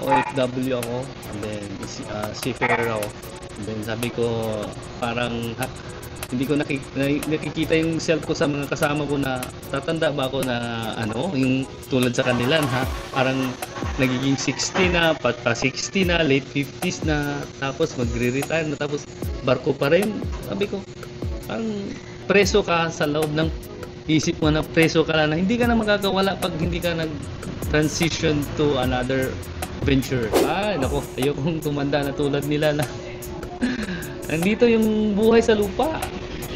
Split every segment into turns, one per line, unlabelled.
OFW ako, and then seafarer ako. And then sabi ko, parang hindi ko nakikita yung self ko sa mga kasama ko na tatanda ba ako na yung tulad sa kanila ha. Parang nagiging 60 na, pa 60 na, late 50s na, tapos magre-retire na, tapos barko pa rin. Sabi ko, parang preso ka sa loob ng isip mo na preso ka lang na hindi ka na magkakawala pag hindi ka nag-transition to another venture. Nako, ayokong tumanda na tulad nila na nandito yung buhay sa lupa.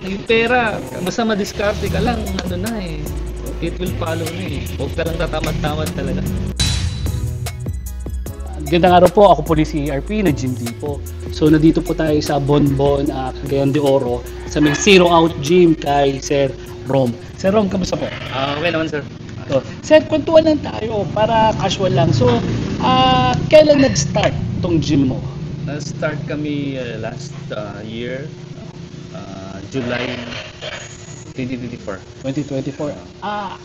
Yung pera, basta madiskarte ka lang, it will follow na eh. Huwag ka lang tatamad-tamad talaga.
Gandang araw po, ako po si RP, nag-gym din po. So nandito po tayo sa Bonbon, Cagayan de Oro, sa may Zero Out Gym kay Sir Rom. Sir Rom, kamusta po?
Okay naman sir.
So, Sir, kwentuhan lang tayo para casual lang. So, kailan nag-start itong gym mo?
Start kami last year, July 2024.
2024.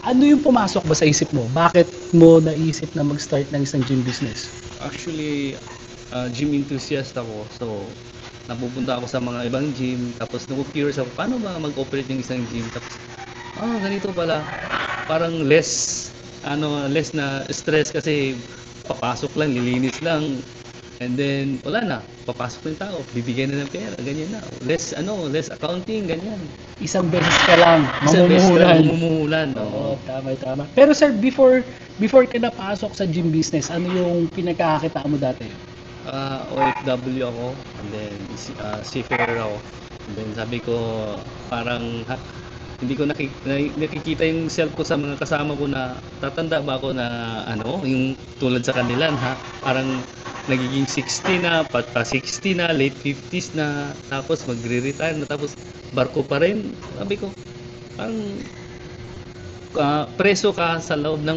Ano yung pumasok ba sa isip mo? Bakit mo naisip na mag-start ng isang gym business?
Actually, gym enthusiast ako. So, napupunta ako sa mga ibang gym. Tapos, naku-curious ako, paano ba mag-operate ng isang gym? Tapos, ganito pala. Parang less na stress kasi papasok lang, lilinis lang. And then, wala na. Papasok ng tao, bibigyan na ng pera, ganyan na. Less accounting, ganyan.
Isang beses ka lang,
mamumuhulan.
Oo, tama. Pero sir, before ka napasok sa gym business, ano yung pinagkakakitaan mo dati?
OFW ako, and then seafarer ako. And then sabi ko, parang hindi ko nakikita yung self ko sa mga kasama ko na tatanda ba ako na yung tulad sa kanila ha. Parang nagiging 60 na, pa 60 na, late 50s na, tapos magre-retire na, tapos barko pa rin. Sabi ko, parang preso ka sa loob ng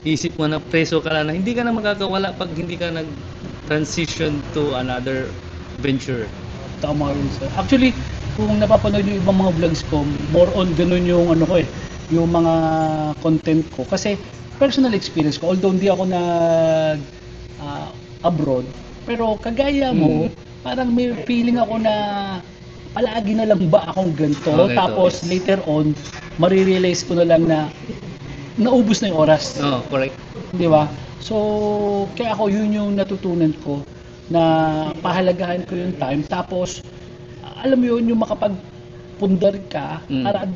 isip mo na preso ka lang na hindi ka na magkakawala pag hindi ka nag-transition to another venture.
Tama yun sir. Actually, kung napapanood yung ibang mga vlogs ko, more on ganun yung yung mga content ko. Kasi personal experience ko, although hindi ako abroad, pero kagaya mo, parang may feeling ako na palagi na lang ba akong ganito, tapos later on, marirealize ko na lang na naubos na yung oras.
Correct.
Di ba? So, kaya ako yun yung natutunan ko na pahalagahan ko yung time. Tapos, alam mo yun, yung makapagpundar ka, para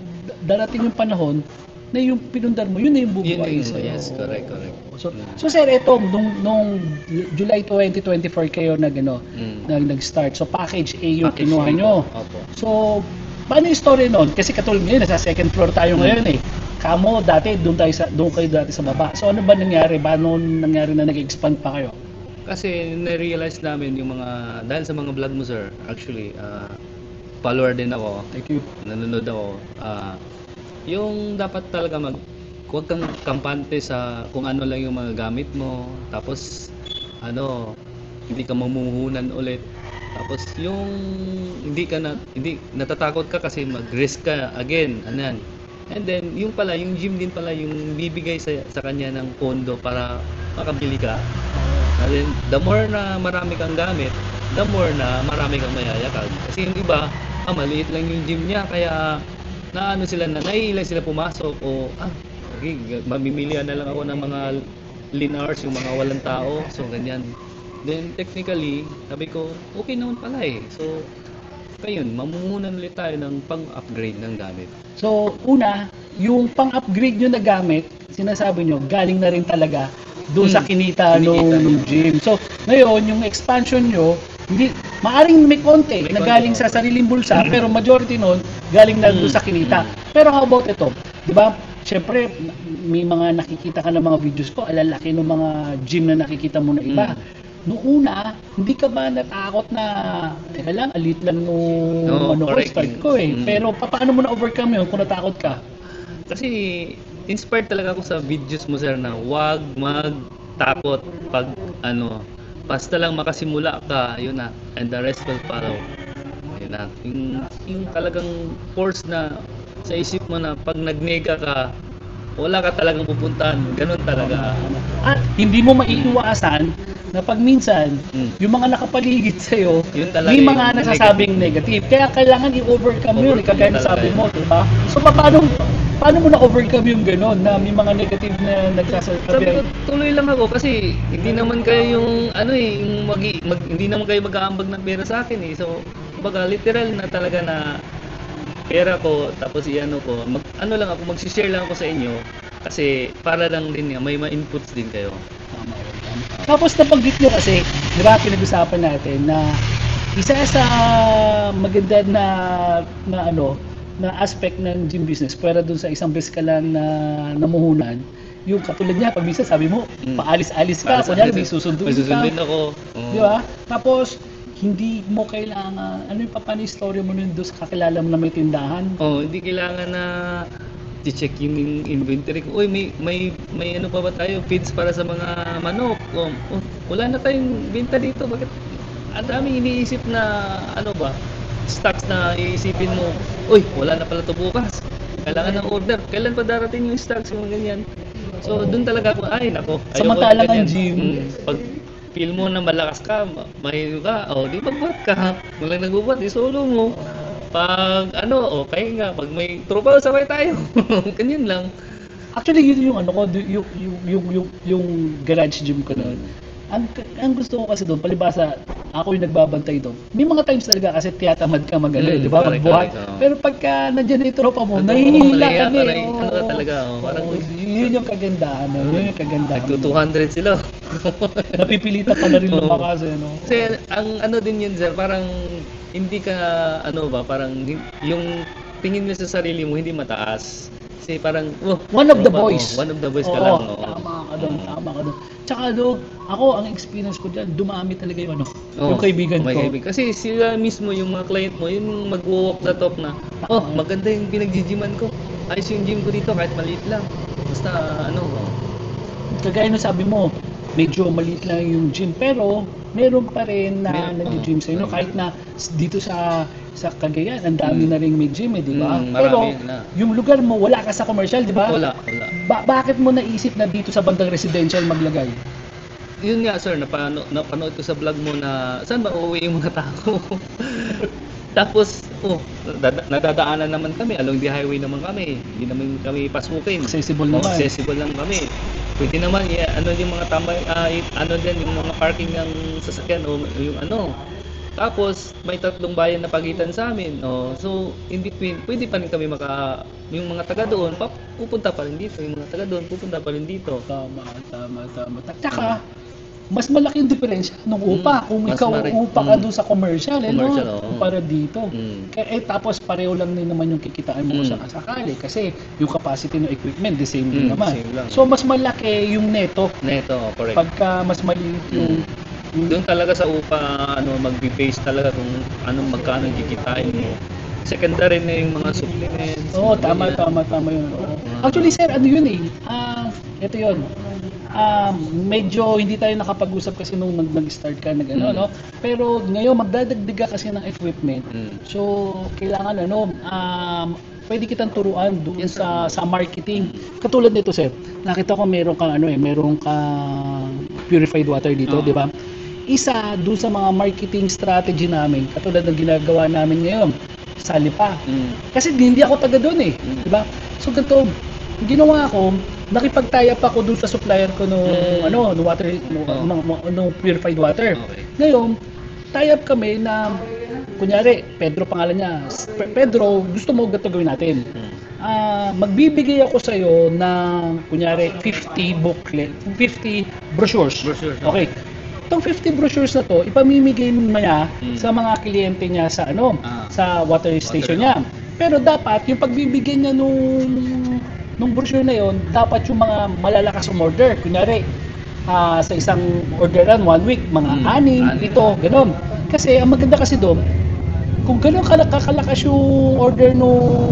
darating yung panahon na yung pinundar mo, yun na yung bubuhay sa'yo.
Yes, correct.
So sir, ito, nung July 2024 kayo nag-start. So package A yung kinuha nyo.
Opo.
So, paano yung story nun? Kasi katulad ngayon, nasa second floor tayo ngayon eh. Kamo, doon kayo dati sa baba. So ano ba nangyari? Paano nangyari na nag-expand pa kayo?
Kasi na-realize namin yung dahil sa mga vlog mo sir, actually, follower din ako.
Thank you.
Nanonood ako. Yung dapat talaga huwag kang kampante sa kung ano lang yung mga gamit mo, tapos hindi ka mamumuhunan ulit, tapos yung hindi natatakot ka kasi mag-risk ka again, and then yung gym din pala yung bibigay sa kanya ng pondo para makabili ka. And then the more na marami kang gamit, the more na marami kang mayayakag, kasi yung iba maliit lang yung gym niya, kaya naiilan sila pumasok o mamimilihan na lang ako ng mga lean hours, yung mga walang tao, so ganyan. Then technically, sabi ko, okay naman pala eh. So, ayun, mamumunan ulit tayo ng pang-upgrade ng gamit.
So, una, yung pang-upgrade nyo na gamit, sinasabi nyo, galing na rin talaga doon sa kinita ng gym. So, ngayon, yung expansion nyo, maaring may konti na galing sa sariling bulsa, pero majority nun galing na doon sa kinita. Pero how about ito? Di ba? Siyempre, may mga nakikita ka ng mga videos ko, alalaki ng mga gym na nakikita mo na iba. Noong una, hindi ka ba natakot na, teka lang, alit lang nung start ko eh. Pero paano mo na-overcome yun kung natakot ka?
Kasi inspired talaga ako sa videos mo sir na wag magtakot pag basta lang makasimula ka, yun na, and the rest will follow. Yun na, yung talagang force na sa isip mo na pag nagnega ka, wala ka talagang pupuntahan. Ganun talaga.
At hindi mo maiiwasan na pag minsan,
Mm.
yung mga nakapaligid sa'yo,
Yun talaga
may
yung
mga nagsasabing negative. Kaya kailangan i-overcome yun,
Overcome
kagaya na
talaga
sabi
yun.
mo, diba? So, paano mo na-overcome yung gano'n na may mga negative na
Sabi ko,
nagsasabi?
tuloy lang ako kasi hindi naman kayo yung yung hindi naman kayo mag-aambag ng pera sa akin eh. So, baga literal na talaga na pera ko tapos iano ko, ano lang ako, mag-share lang ako sa inyo kasi para lang din may ma-inputs din kayo.
Tama yun, tama. Tapos nabanggit nyo kasi, di ba, pinag-usapan natin na isa sa maganda na aspect ng gym business, pwera dun sa isang biskalan na namuhunan, yung katulad niya, pag minsan sabi mo, paalis-alis ka, kunyari may susunduin
May
ka.
susundin ako. Oo.
Di ba? Tapos, hindi mo kailangan, ano yung paano yung story mo nun doon sa kakilala mo na may tindahan?
Oh, hindi kailangan na i-check yung inventory ko. Uy, may ano pa ba tayo? Feeds para sa mga manok. Wala na tayong benta dito. Bakit? Ang daming iniisip na ano ba? Stocks na iisipin mo. Uy, wala na pala to bukas. Kailangan ng order. Kailan pa darating yung stocks yung ganyan? So, doon talaga ako, ay nako. ayoko
Samantalang
ganyan.
ang gym.
Pag feel mo na malakas ka, may ka, di magbuhat ka. Walang nagbubuhat, di solo mo. Pag okay nga, pag may tropa, sabay tayo. Ganyan lang.
Actually, yun yung ano ko, yung garage gym ko noon. Ang gusto ko kasi doon, palibasa, ako yung nagbabantay doon. May mga times talaga kasi tiyatamad ka di ba?
Correct,
Magbuhat.
correct, oo.
Pero pagka nandiyan yung tropa mo,
Nandun
nahihila
ako,
ka na
parang,
eh.
ano ka talaga, parang,
Yun yung kagandahan. Yun yung kagandahan.
nagto 200 sila.
Napipilitan ka na rin
Oo.
lumakas. No?
Kasi, ang ano din yun, sir, parang, hindi ka, parang, yung tingin mo sa sarili mo, hindi mataas. Kasi parang,
One of the
tropa,
boys.
one of the boys ka
Oo,
lang. Oo.
Tama ka doon. Tsaka ako, ang experience ko dyan, dumami talaga yung
Oo,
yung kaibigan
may
ko.
kaibigan. Kasi sila mismo, yung mga client mo, yung mag-walk the talk na, maganda yung pinag-gyman ko. Ayos yung gym ko dito, kahit maliit lang. Basta,
Kagaya nung sabi mo, medyo maliit lang yung gym, pero meron pa rin na
Meron,
nag-gym sa inyo. Kahit na dito sa Cagayan, ang dami na rin may gym di ba?
Mm,
Pero
marami na.
yung lugar mo, wala ka sa commercial, di ba?
Wala.
Bakit mo naisip na dito sa bandang residential maglagay?
Yun nga, sir, napanood ko sa vlog mo na saan ba uuwi yung mga tao? Tapos, nadadaanan naman kami, along the highway naman kami. Hindi naman kami pasukin.
Accessible naman.
Accessible lang kami. Pwede naman, yung mga tambay, yung mga parking ng sasakyan o yung Tapos, may 3 bayan na pagitan sa amin. So, in between, pwede pa rin kami yung mga taga doon, pupunta pa rin dito. Yung mga taga doon, pupunta pa rin dito.
Tama. Tsaka, mas malaki yung diferensya nung upa. Kung
mas
ikaw
mari-
upa ka doon sa commercial,
Commercial, oo.
kumpara dito.
Mm.
Tapos pareho lang din naman yung kikitain mo sa sakali kasi yung capacity ng equipment, the same din naman.
same lang.
So, mas malaki yung neto
Neto, correct.
pagka mas maliit yung
Doon talaga sa upa, magbe-base talaga kung magkano yung kikitain mo. Secondary na yung mga supplements.
Oo,
mga
tama
ganyan.
yun. Oo. Actually, sir, ano yun eh? Ito yun. Medyo hindi tayo nakapag-usap kasi nung nag-start ka na gano'n, no? Pero ngayon, magdadagdag ka kasi ng equipment. So, kailangan pwede kitang turuan doon
Yes,
sa marketing. Katulad nito, sir. Nakita ko meron kang meron kang purified water dito,
Oo.
di ba? Isa doon sa mga marketing strategy namin, katulad ng ginagawa namin ngayon, sali pa. Kasi hindi ako taga doon eh, di ba? So ganito, ang ginawa ko, nakipag-tie up ako doon sa supplier ko nung no water, no purified water.
Okay.
Ngayon, tie up kami na kunyari, Pedro pangalan niya. Pedro, gusto mo gato gawin natin. Magbibigay ako sa iyo ng kunyari 50 booklet, 50 brochures.
Brochures,
Okay. Itong 50 brochures na to, ipamimigay mo niya sa mga kliyente niya sa sa water station niya. Pero dapat yung pagbibigyan niya nung brochure na yon, dapat yung mga malalakas umorder. Kunyari, sa isang orderan 1 week, mga 6, 7, gano'n. Kasi ang maganda kasi doon, kung gano'n kakalakas yung order nung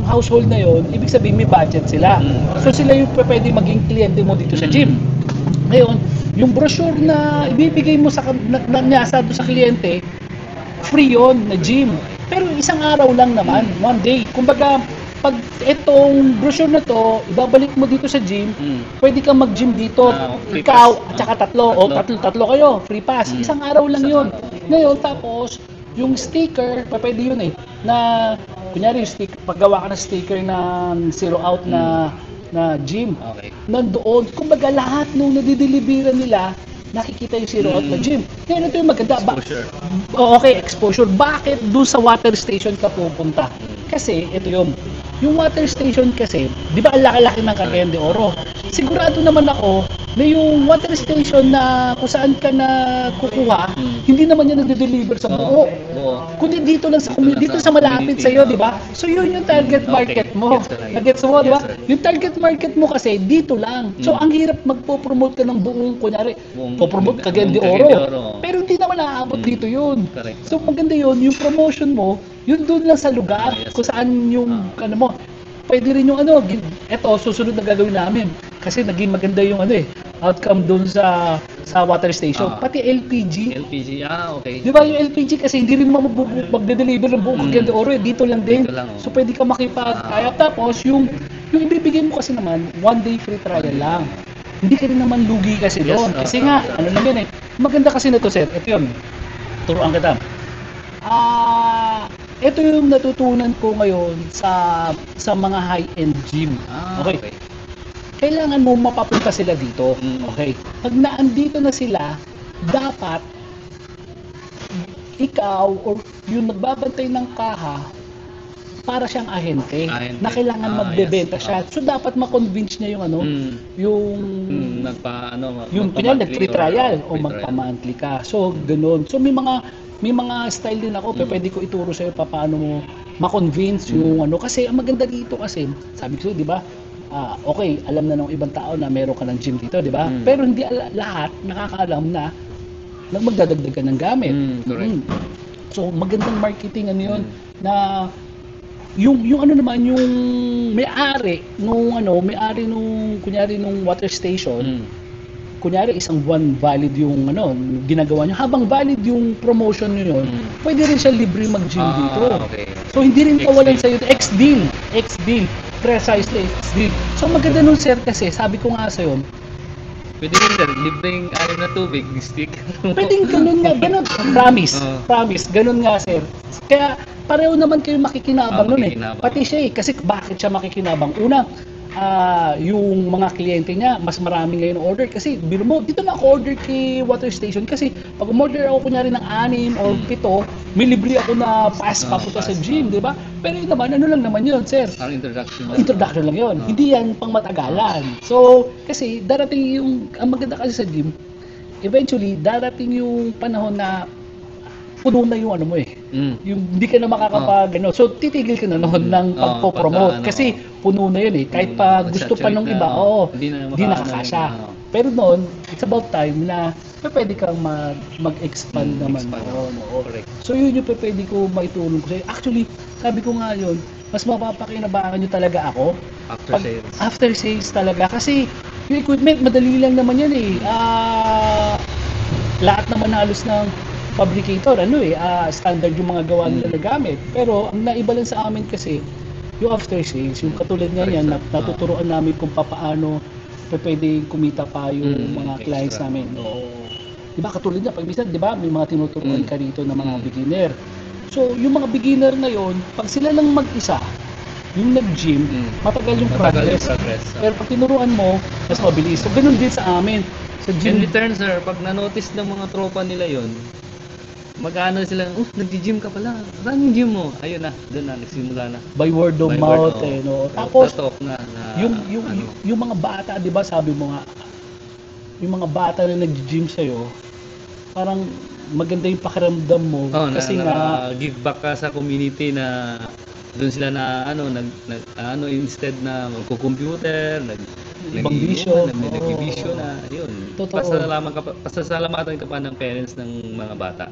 household na yon, ibig sabihin may budget sila. So sila yung pwede maging kliyente mo dito sa gym. Ngayon, yung brochure na ibibigay mo sa nyasa doon sa kliyente, free yon na gym. Pero isang araw lang naman, one day. Kumbaga, pag itong brochure na to, ibabalik mo dito sa gym, pwede kang mag-gym dito.
Free
Ikaw,
pass.
at saka tatlo. O, tatlo kayo, free pass. Isang araw lang yun. Ngayon, tapos, yung sticker, pwede yun eh, na, kunyari, sticker, paggawa ka ng sticker ng zero out na gym,
Okay.
nandoon, kumbaga lahat nung nadideliveran nila, nakikita yung zero out na gym. Kaya ito yung maganda.
Exposure.
Okay, exposure. Bakit doon sa water station ka pupunta? Kasi, ito yung water station kasi, di ba ang laki-laki ng Cagayan de Oro? Sigurado naman ako na yung water station na kung saan ka na kukuha, hindi naman yan nade-deliver sa buo.
Oo.
Kundi dito lang sa community, dito sa malapit
community,
sa iyo, di ba? So yun yung target
Okay.
market mo.
Gets ko na yun.
Nagets mo, di ba?
Yes, sir.
Yung target market mo kasi dito lang. So ang hirap magpo-promote ka ng buong, kunyari,
Buong-
po-promote Cagayan de
buong Cagayan de
Oro.
Oro.
Pero hindi naman naaabot dito yun.
Correct.
So maganda yun, yung promotion mo, yun doon lang sa lugar,
Yes,
kung saan yung, ano mo, pwede rin yung eto, susunod na gagawin namin. Kasi naging maganda yung outcome doon sa water station. Pati LPG.
LPG, okay.
Di ba yung LPG kasi hindi rin naman magde-deliver ng buong Cagayan de Oro, dito lang din.
Dito lang, oh.
So pwede ka makipag-kaya. Tapos yung ibibigay mo kasi naman, 1 day free trial lang. Hindi ka rin naman lugi kasi
Yes,
doon. Kasi nga, ano lang yun eh. Maganda kasi na to, sir. Ito yun. Turuan kita. Ito yung natutunan ko ngayon sa mga high-end gym. Okay. Kailangan mo mapapunta sila dito. Okay. Pag naandito na sila, dapat ikaw or yung nagbabantay ng kaha, para siyang ahente na kailangan magbebenta
yes.
siya. So dapat ma-convince niya yung yung pinyal nag-free trial o magpa-monthly ka. So ganoon. So may mga style din ako, pero pwede ko ituro sa iyo paano mo ma-convince yung kasi ang maganda dito kasi, sabi ko, 'di ba? Okay, alam na ng ibang tao na meron ka ng gym dito, 'di ba? Pero hindi lahat nakakaalam na magdadagdag ka ng gamit.
Correct.
So magandang marketing yun na yung naman yung may-ari nung kunyari nung water station, kunyari isang buwan valid yung ginagawa niyo, habang valid yung promotion niyo yun, pwede rin siya libre mag-gym dito.
Okay.
So hindi rin kawalan sa iyo X-deal, precisely X-deal. So maganda nun, sir, kasi sabi ko nga sa iyo,
Pwede rin sir, libreng alim na tubig, stick.
pwedeng ganun nga, promise, ganun nga, sir. Kaya pareho naman kayo makikinabang nun eh.
Makikinabang.
Pati siya kasi bakit siya makikinabang? Una, yung mga kliyente niya, mas marami ngayon order kasi biro mo, dito na ako order kay water station kasi pag umorder ako kunyari ng 6 or 7, may libre ako na pass papunta sa gym, di ba? Pero yun naman, ano lang naman yun, sir?
Ang introduction.
Introduction lang yun. Hindi yan pang matagalan. So, kasi darating ang maganda kasi sa gym, eventually, darating yung panahon na puno na yung mo eh. Yung hindi ka na makakapag So titigil ka na noon ng pagpo-promote kasi puno na yun eh. Kahit pa gusto pa nung iba, hindi nakakasya. Pero noon, it's about time na pwede kang mag-expand naman.
Correct.
So yun yung pwede ko maitulong ko sa'yo. Actually, sabi ko nga yun, mas mapapakinabangan nyo talaga ako after sales talaga. Kasi yung equipment, madali lang naman yan eh. Lahat naman halos ng fabricator, standard yung mga gawa nila na gamit. Pero ang naiba lang sa amin kasi, yung after sales, yung katulad nga yan, natuturuan namin kung paano pwede kumita pa yung mga clients namin. Diba katulad niya, pag minsan, diba, may mga tinuturuan ka rito na mga beginner. So, yung mga beginner ngayon, pag sila lang mag-isa, yung nag-gym, matagal yung progress. Pero pag tinuruan mo, mas mabilis. So, ganun din sa amin. Sa
In
gym,
return sir, pag na-notice ng mga tropa nila yon, mag-ano sila, nag-gym ka pala. Saan yung gym mo? Ayun na, doon na, nagsimula na.
by word of
By
mouth,
word,
Tapos,
tatok na
yung mga bata, di ba, sabi mo nga, yung mga bata na nag-gym sa'yo, parang maganda yung pakiramdam mo. Kasi nga,
give back ka sa community na doon sila na instead na magko-computer,
Ibang bisyo.
nagbibisyo na, yun.
Totoo.
Pasasalamatan ka pa ng parents ng mga bata.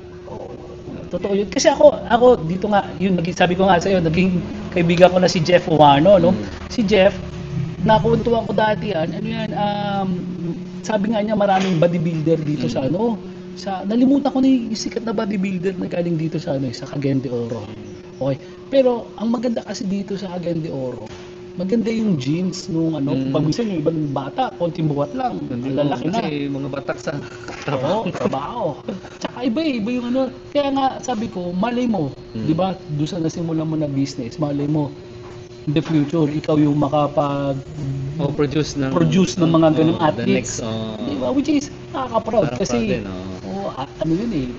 Totoo yun. Kasi ako dito nga, yun, sabi ko nga sa'yo, naging kaibigan ko na si Jeff Uwano, no? Si Jeff, nakuntuhan ko dati sabi nga niya maraming bodybuilder dito nalimutan ko na yung sikat na bodybuilder na galing dito sa Cagayan de Oro. Okay. Pero ang maganda kasi dito sa Cagayan de Oro, maganda yung jeans nung pag minsan yung ibang bata, konting buhat lang,
Hindi
ang lalaki na.
kasi mga batak sa
Oo, trabaho. Tsaka iba yung Kaya nga sabi ko, malay mo, di ba, doon sa nasimulan mo na business, malay mo, in the future, ikaw yung
produce ng
mga ganung
the
athletes.
next
Di ba? Which is nakaka-proud
parang
kasi,
proud din,
yun eh,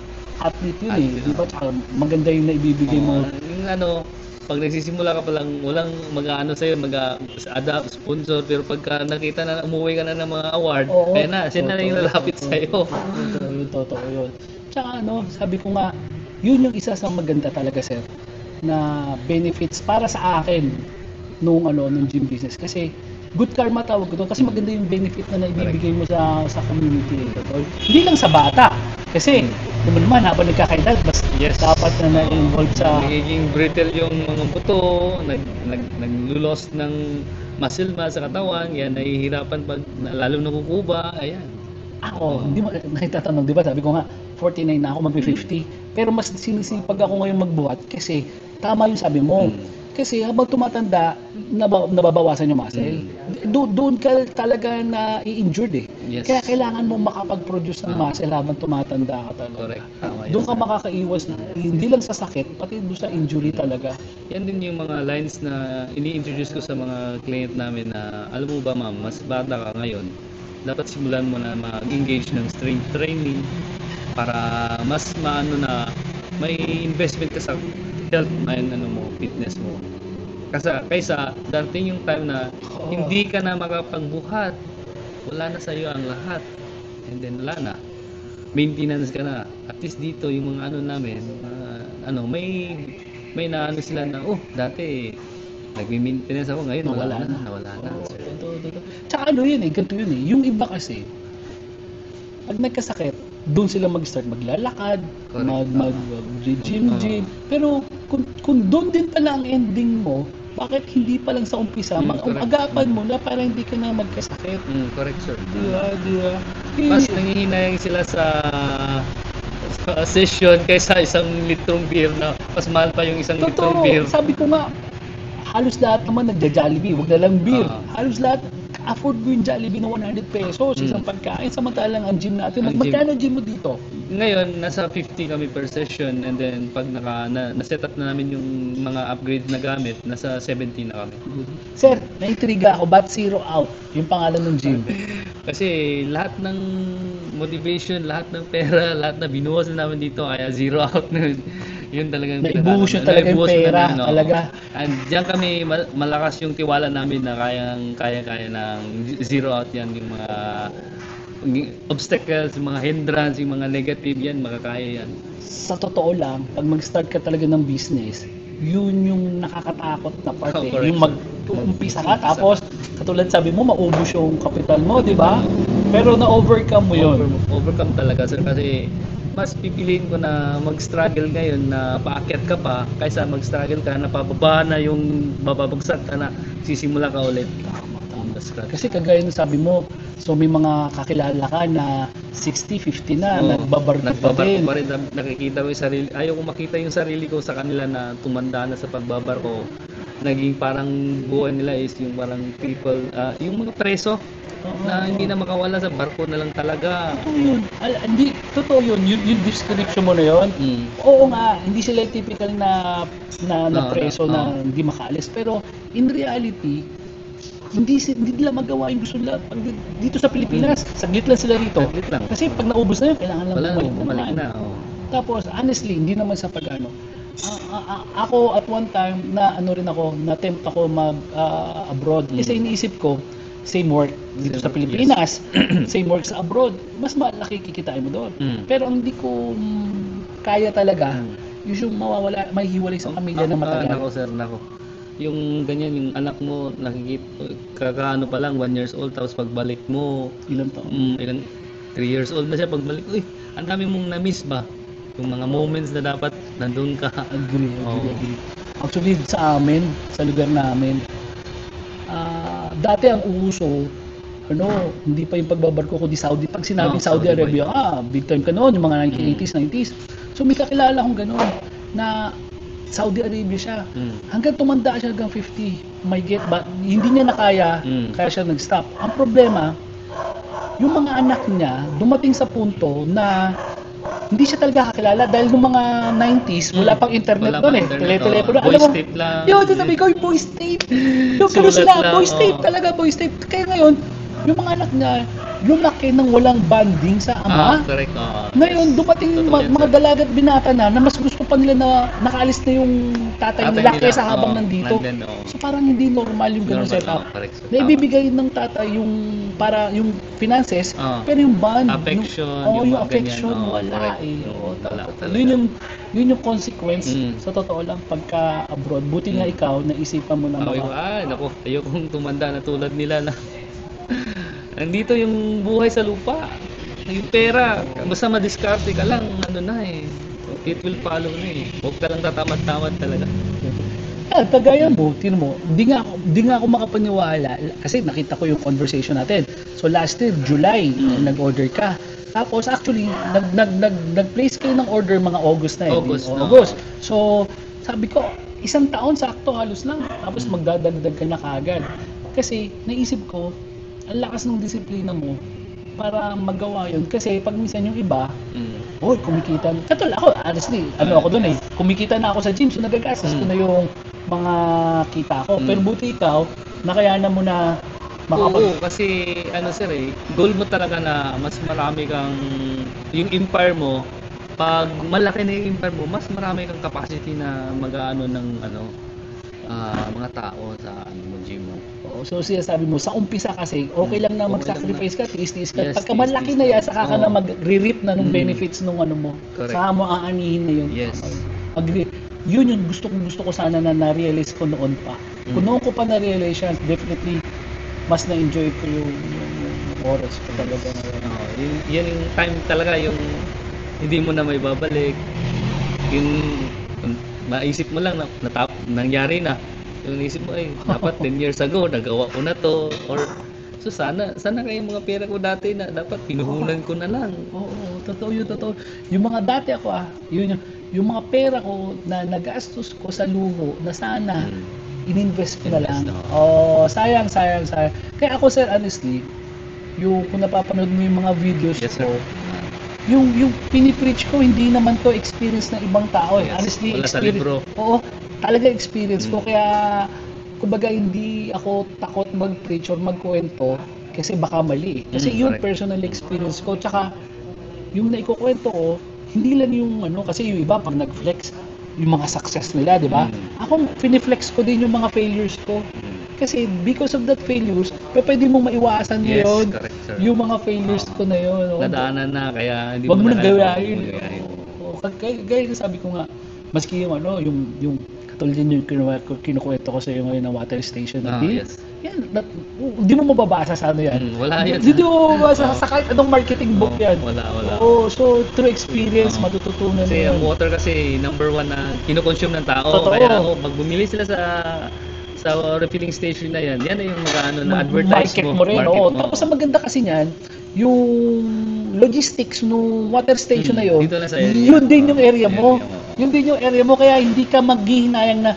athlete yun eh.
Athlete,
Di ba? Tsaka maganda yung naibibigay mo.
yung pag nagsisimula ka pa lang, walang mag-ano sa'yo, mag-adapt, sponsor, pero pagka nakita na umuwi ka na ng mga award,
Oo.
kaya na, siya na lang yung lalapit sa'yo.
Totoo yun. Tsaka sabi ko nga, yun yung isa sa maganda talaga, sir, na benefits para sa akin nung gym business. Kasi good karma tawag ko to kasi maganda yung benefit na naibibigay mo sa community. Hindi lang sa bata. Kasi naman habang nagkakaedad,
Yes.
dapat na na-involve sa
Nagiging brittle yung mga buto, naglulos ng muscle mass sa katawan, yan, nahihirapan pag lalo nakukuba, ayan.
ako, hindi mo nakitatanong, di ba? Sabi ko nga, 49 na ako, mag-50. Pero mas sinisipag ako ngayon magbuhat kasi tama yung sabi mo. Kasi habang tumatanda, nababawasan yung muscle. Doon ka talaga na i-injured eh.
Yes.
Kaya kailangan mo makapag-produce ng muscle habang tumatanda ka talaga.
Correct. Tama yan.
Doon ka makakaiwas, hindi lang sa sakit, pati doon sa injury talaga.
Yan din yung mga lines na ini-introduce ko sa mga client namin na, alam mo ba ma'am, mas bata ka ngayon, dapat simulan mo na mag-engage ng strength training para mas maano na may investment ka sa health, fitness mo. Kaysa darating yung time na hindi ka na makapagbuhat, wala na sa iyo ang lahat. And then wala na. Maintenance ka na. At least dito yung mga namin, may naano sila na, dati nagmi-maintenance ako, ngayon nawala na.
Tsaka yun eh, ganito yun eh. Yung iba kasi, pag nagkasakit, doon sila mag-start maglalakad, mag-gym. Pero kung doon din pala ang ending mo, bakit hindi pa lang sa umpisa, agapan mo na para hindi ka na magkasakit.
Correct, sir.
Diba?
Mas nangihinayang sila sa session kaysa isang litrong beer na mas mahal pa yung isang litrong beer.
Sabi ko nga, halos lahat naman nagja-Jollibee, wag na lang beer. Halos lahat, afford mo yung Jollibee na 100 pesos isang pagkain, samantalang ang gym natin. Magkano ang gym mo dito?
Ngayon, nasa 50 kami per session, and then pag na-set up na namin yung mga upgrade na gamit, nasa 70 na kami.
Sir, naintriga ako, ba't zero out yung pangalan ng gym?
Kasi lahat ng motivation, lahat ng pera, lahat na binuhos na namin dito, kaya zero out na yun talagang
naibuhos yun talaga yung pera, talaga.
And diyan kami malakas yung tiwala namin na kaya ng zero out yan, yung mga obstacles, yung mga hindrance, yung mga negative yan, makakaya yan.
Sa totoo lang, pag mag-start ka talaga ng business, yun yung nakakatakot na part eh. Yung mag-umpisa ka, tapos katulad sabi mo, maubos yung capital mo, di ba? Pero na-overcome mo yun.
Overcome talaga, sir, kasi mas pipiliin ko na mag-struggle ngayon na paakyat ka pa kaysa mag-struggle ka na pababa na yung bababagsak ka na sisimula ka ulit.
Tama. Kasi kagaya ng sabi mo, so may mga kakilala ka na 60, 50 na, nagbabarko pa rin.
Nakikita ko yung sarili, ayaw ko makita yung sarili ko sa kanila na tumanda na sa pagbabarko. Naging parang buhay nila is yung parang people, yung mga preso na hindi na makawala sa barko na lang talaga.
Totoo yun. Yung description mo na yun. Oo nga, hindi sila yung typical na preso na hindi makaalis. Pero in reality, hindi nila magawa yung gusto nila. Dito sa Pilipinas, saglit lang sila rito. Kasi pag naubos na yun, kailangan lang bumalik na. Tapos, honestly, hindi naman sa pag-ano. Ako at one time, na-tempt ako mag-abroad. Kasi iniisip ko, same work dito sa Pilipinas, same work sa abroad, mas malaki kikitain mo doon. Pero ang hindi ko kaya talaga, yung mawawala, may hiwalay sa pamilya ng matagal.
Nako sir, nako. Yung ganyan, yung anak mo, nakikita, kakaano pa lang, 1 years old, tapos pagbalik mo,
ilang taon?
3 years old na siya, pagbalik, ang dami mong na-miss ba? Yung mga moments na dapat nandun ka.
Agree. Actually, sa amin, sa lugar namin, dati ang uso, hindi pa yung pagbabarko ko di Saudi. Pag sinabing Saudi Arabia, big time ka noon, yung mga 1980s, 90s. So may kakilala akong gano'n na Saudi Arabia siya.
Mm.
Hanggang tumanda siya hanggang 50. May get ba? Hindi niya nakaya,
Mm.
kaya siya nag-stop. Ang problema, yung mga anak niya dumating sa punto na hindi siya talaga kakilala dahil nung mga 90s, wala pang internet
Wala
doon
pang
eh.
internet,
Tele-telepono.
oh. Voice tape lang.
Yun, sabi ko, voice tape. Yung
Sulat
sila,
lang,
voice tape
oh.
talaga, voice tape. Kaya ngayon, yung mga anak niya, lumaki ng walang bonding sa ama.
Correct.
Ngayon, dumating
Totoo yan,
mga
sir.
dalagat binata na mas gusto pa nila na nakaalis na yung tatay nila kaysa habang nandito.
Nandun, oo.
So parang hindi normal yung ganung
Normal,
setup.
correct, sir.
Na ibibigay ng tatay yung para yung finances,
Oo.
pero yung bond,
Affection,
yung
yung mga
affection
ganyan, oo,
wala
correct.
eh. Oo,
Wala
totoo.
talaga.
Yun yung consequence
Mm.
sa totoo lang pagka abroad. Buti nga ikaw naisipan mo na
Naku, ayokong tumanda na tulad nila na nandito yung buhay sa lupa. Yung pera, basta madiskarte ka lang, ano na eh. It will follow na eh. Huwag ka lang tatamad-tamad talaga.
Kagaya mo, tino mo, di nga ako makapaniwala kasi nakita ko yung conversation natin. So last year, July, nag-order ka. Tapos actually, nag-place kayo ng order mga August na eh.
August, no?
August. So, sabi ko, isang taon sakto halos lang. Tapos magdadagdag ka na kagad. Kasi naisip ko, ang lakas ng disiplina mo para magawa yun. Kasi pag minsan yung iba, kumikita. Katulad ako, honestly, ako doon eh. Kumikita na ako sa gym, so nagagastos ko na yung mga kita ko. Pero buti ikaw, nakayanan mo na
Oo, kasi sir goal mo talaga na mas marami kang, yung empire mo, pag malaki na yung empire mo, mas marami kang capacity na mag-ano ng mga tao sa gym mo.
So sabi mo, sa umpisa kasi, okay lang na
Okay
mag-sacrifice ka, tiis-tiis ka.
Yes,
Pagka malaki
tiis-tiis
na yan,
ka.
saka ka na
Oo.
mag-re-reap na ng benefits nung ano mo.
Correct.
Saka mo aanihin na yun.
Yes.
Agree. Yun yung gusto ko sana na-realize ko noon pa. Kung noon ko pa na-realize yan, definitely, mas na-enjoy ko yung oras ko talaga ngayon.
Yun yung time talaga, yung hindi mo na may babalik. Yung maisip mo lang na nangyari na. Yung naisip mo dapat 10 years ago nagawa ko na to, or so sana kayo mga pera ko dati na dapat pinuhunan ko na lang.
Oo, totoo. Yung mga dati ako yun yung mga pera ko na nagastos ko sa luho na sana ininvest ko na lang. Sayang. Kaya ako sir, honestly, kung napapanood mo yung mga videos
Yes, sir.
ko, yung pinipreach ko, hindi naman to experience ng ibang tao.
Yes,
Honestly,
wala sa
experience.
libro.
Oo, talaga experience ko. Kaya, kumbaga, hindi ako takot mag-preach or magkwento kasi baka mali. Kasi yung
correct.
personal experience ko. Tsaka, yung naikukwento ko, hindi lang yung kasi yung iba pag nag-flex, yung mga success nila, di ba? Ako, finiflex ko din yung mga failures ko. Kasi because of that failures, pwede mong maiwasan
Yes,
ngayon
correct, sir.
yung mga failures ko na yun.
Nadaanan na, kaya hindi
Huwag mo
na
nang
kaya-
gawain. Gaya na sabi ko nga, maski yung yung katulad din yung kinukwento ko sa iyo ngayon na water station na
Yes.
yan, hindi mo mababasa sa ano yan.
Wala yan.
Hindi mo mababasa sa kahit anong marketing book yan.
Wala.
So through experience, matututunan
Kasi
mo
ang
yun.
water kasi number one na kinukonsume ng tao.
Totoo.
Kaya pag bumili sila sa refilling station na yan na yung na advertise
Market
mo.
mo rin.
Market
Oo.
mo.
Tapos ang maganda kasi niyan, yung logistics ng water station na yun,
Dito na sa area.
yun din yung area mo.
Area mo.
Yun din yung area mo, kaya hindi ka maghihinayang na,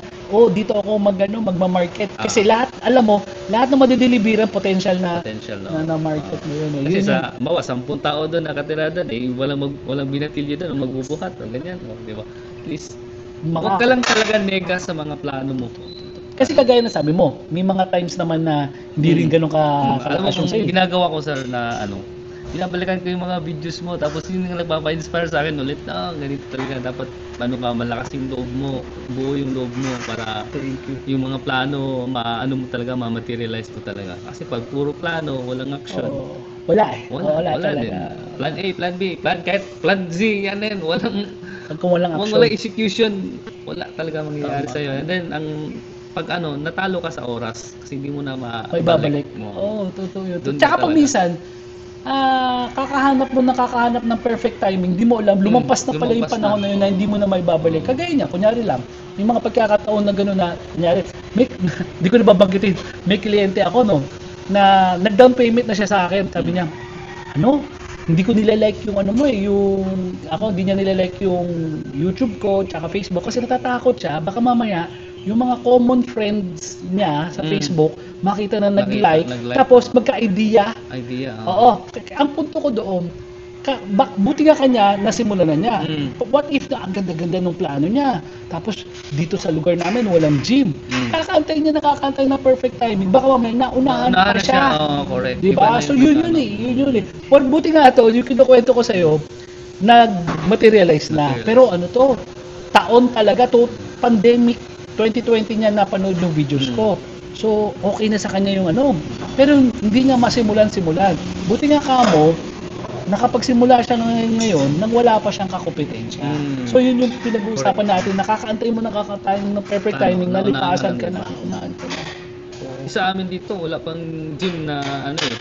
dito ako magma-market. Kasi lahat, alam mo, lahat ng madideliveran potential na
Potential,
na market mo yun.
Kasi
Yun
sa 10 tao doon nakatira doon, walang binatilyo doon, magbubuhat, ganyan, di ba? Please, huwag ka lang talaga nega sa mga plano mo.
Kasi kagaya na sabi mo, may mga times naman na hindi rin ganun
Alam mo
kalakas yung
kung
sa'yo.
ginagawa ko sir na binabalikan ko yung mga videos mo, tapos yun yung nagpapa-inspire sa akin ulit, ganito talaga, dapat malakas yung loob mo, buo yung loob mo para
Thank you.
yung mga plano, mo talaga, ma-materialize mo talaga. Kasi pag puro plano, walang action.
Oo. Wala eh.
Wala din.
talaga.
Plan A, plan B, plan Z, yan na yun.
Kung walang action.
Walang execution, wala talaga mangyayari sa'yo. And then, pag natalo ka sa oras, kasi hindi mo na
May babalik.
mo.
Oo, totoo yun.
Doon
Tsaka
ka
pag
talaga.
minsan, kakahanap ng perfect timing, di mo alam, lumampas na pala yung
lumampas
panahon na yun na hindi mo na may babalik. Kagaya niya, kunyari lang, may mga pagkakataon na gano'n na, kunyari, di ko nababanggitin, may kliyente ako, no, na nag-down payment na siya sa akin, sabi niya, hindi ko nilalike yung ano mo yung ako hindi niya nilalike yung YouTube ko tsaka Facebook kasi natatakot siya baka mamaya yung mga common friends niya sa Facebook makita na nag-like tapos magka-idea. Oo. Ang punto ko doon, buti nga kanya nasimulan na niya. What if ang ganda-ganda ng plano niya? Tapos dito sa lugar namin walang gym. Kakantay niya nakakantay na perfect timing. Baka mamaya naunahan pa siya.
Correct.
Diba? So yun eh. Buti nga to, yung kinukwento ko sa'yo, nag-materialize na. Pero ano to, taon talaga to, pandemic 2020 niya napanood yung videos ko. So, okay na sa kanya yung ano. Pero hindi niya masimulan-simulan. Buti nga kamo, nakapagsimula siya ngayon nang wala pa siyang kakompetensya. So, yun yung pinag-uusapan natin. Nakakaantay mo ng perfect timing, nalipasan ka na, unaan ka na.
Sa amin dito, wala pang gym na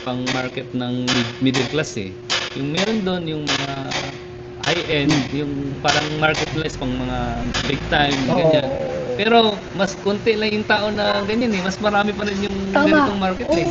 pang market ng middle class eh. Yung meron doon, yung mga high-end, yung parang marketplace pang mga big time, ganyan. Pero mas konti lang yung tao na ganyan eh. Mas marami pa rin yung ganitong market eh.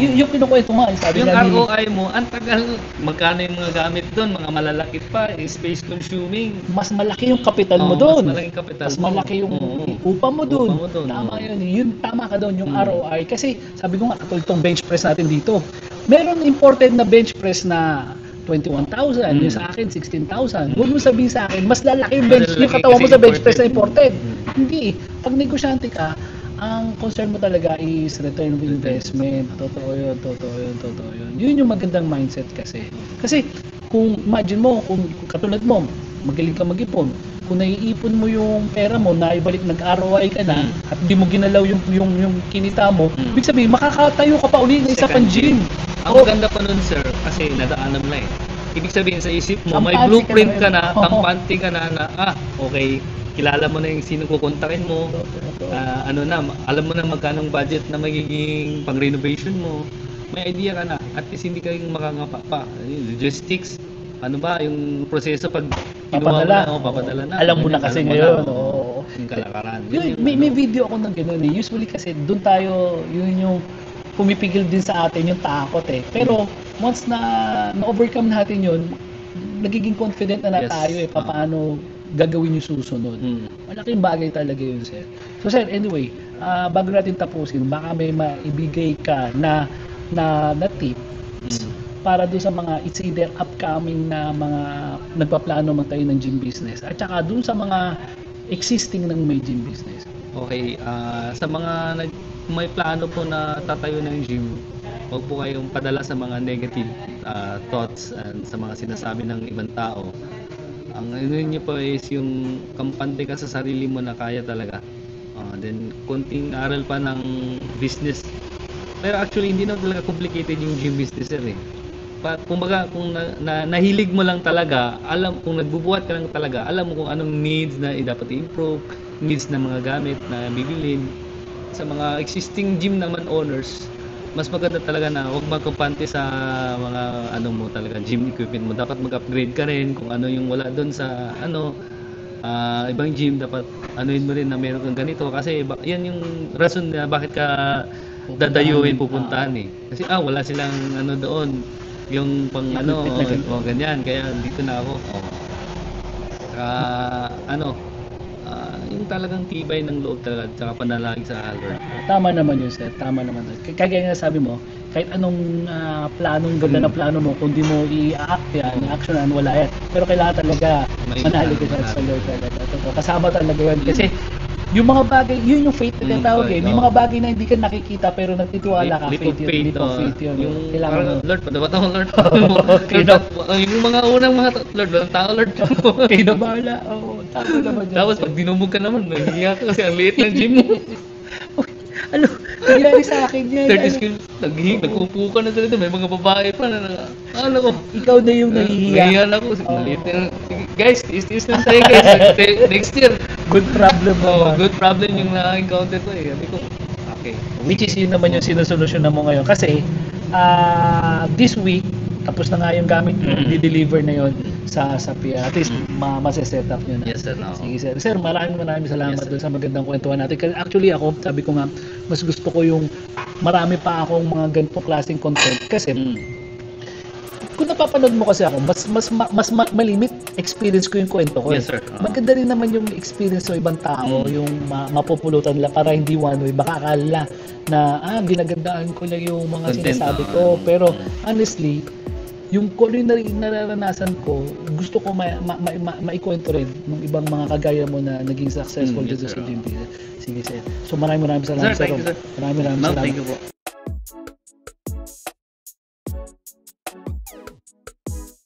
Yung kinukwento nga, sabi
yung
nga
ROI mo, ang tagal, magkano yung mga gamit doon, mga malalaki pa, space consuming.
Mas malaki yung kapital mo doon.
Mas malaking kapital.
Mas malaki yung upa mo doon. Tama yun. Yun, tama ka doon, yung ROI. Kasi sabi ko nga, katulad tong bench press natin dito. Meron imported na bench press na 21,000, yung sa akin 16,000. Huwag mo sabihin sa akin, mas lalaki yung bench, yung katawan mo sa bench press na imported. Hindi. Pag negosyante ka, ang concern mo talaga is return of investment. Totoo yun. Yun yung magandang mindset kasi. Kasi kung imagine mo, kung katulad mo, magaling ka mag-ipon. Kung naiipon mo yung pera mo, naibalik nag-ROI ka na, at hindi mo ginalaw yung kinita mo, ibig sabihin, makakatayo ka pa uli ng isa pang gym.
Ang maganda pa nun, sir, kasi nadaanan mo na eh. Ibig sabihin sa isip mo, may blueprint ka na, kampante ka na, okay, kilala mo na yung sino kukontakin mo, alam mo na magkano budget na magiging pang-renovation mo, may idea ka na, at least hindi ka yung makangapa pa. Logistics, ano ba, yung proseso pag papadala na.
Alam mo na kasi ngayon.
Yung kalakaran.
May video ako ng gano'n eh. Usually kasi doon tayo, yun yung pumipigil din sa atin yung takot eh. Pero once na na-overcome natin yun, nagiging confident na tayo eh, paano gagawin yung susunod. Malaking bagay talaga yun, sir. So, sir, anyway, bago natin tapusin, baka may maibigay ka na tip para doon sa mga it's either upcoming na mga nagpaplano magtayo ng gym business at saka doon sa mga existing ng may gym business.
Okay, sa mga may plano po na tatayo ng gym, huwag po kayong padala sa mga negative thoughts and sa mga sinasabi ng ibang tao. Ang ano niyo po is yung kampante ka sa sarili mo na kaya talaga. Then konting aral pa ng business. Pero actually hindi na talaga complicated yung gym business eh. Kumbaga kung nahilig mo lang talaga, kung nagbubuhat ka lang talaga, alam mo kung anong needs na dapat i-improve, needs na mga gamit na bibilin. Sa mga existing gym naman owners, mas maganda talaga na huwag magkampante sa mga mo talaga gym equipment mo. Dapat mag-upgrade ka rin kung ano yung wala doon sa ibang gym, dapat anuin mo rin na meron kang ganito kasi yan yung rason na bakit ka dadayuin pupuntahan eh. Kasi wala silang doon yung pang ganyan, kaya dito na ako. Yung talagang tibay ng loob talaga at saka panalangin sa Lord.
Tama naman yun, sir. Tama naman. Kagaya nga sabi mo, kahit anong planong ganda na plano mo, kung di mo i-act yan, i-actionan, wala yan. Pero kailangan talaga manalig ka sa Lord talaga. Kasama talaga yun. Kasi yung mga bagay, yun yung faith na tinatawag eh. May mga bagay na hindi ka nakikita pero nagtitiwala ka. Faith yun.
Yung
kailangan mo.
Lord, padapat ako Lord. Yung mga unang mga Lord, walang tao Lord.
Kayo na bahala. Tama naman yun.
Tapos pag dinumog ka naman, nahihiya ka kasi ang liit ng gym mo.
Ano? Nangyari sa akin yan.
Third skill, nag-upo ka na dito. May mga babae pa na
ikaw na yung nahihiya.
Nahihiya na ako. Guys, is lang tayo guys. Next year.
Good problem naman.
Good problem yung na-encounter ko eh. Sabi ko, okay.
Which is yun naman yung sinusolusyon na mo ngayon. Kasi, this week, tapos na nga yung gamit nyo, di-deliver na yun sa PIA. At least, mase-set up nyo na.
Yes, sir. No.
Sige, sir. Sir, maraming salamat doon sa magandang kwentuhan natin. Kasi actually ako, sabi ko nga, mas gusto ko yung marami pa akong mga ganitong klaseng content. Kasi, kung napapanood mo kasi ako, malimit experience ko yung kwento ko.
Yes, sir.
Maganda rin naman yung experience ng ibang tao, yung mapupulutan nila para hindi one way. Baka akala na, ginagandaan ko lang yung mga
Content,
sinasabi ko. Pero honestly, yung kung ano yung nararanasan ko, gusto ko maikwento rin ng ibang mga kagaya mo na naging successful
Yes,
dito
sir.
sa GMP. Sige, sir. So maraming salamat,
Sir,
sir.
thank you, sir.
Maraming
Ma'am,
salamat.
thank you po.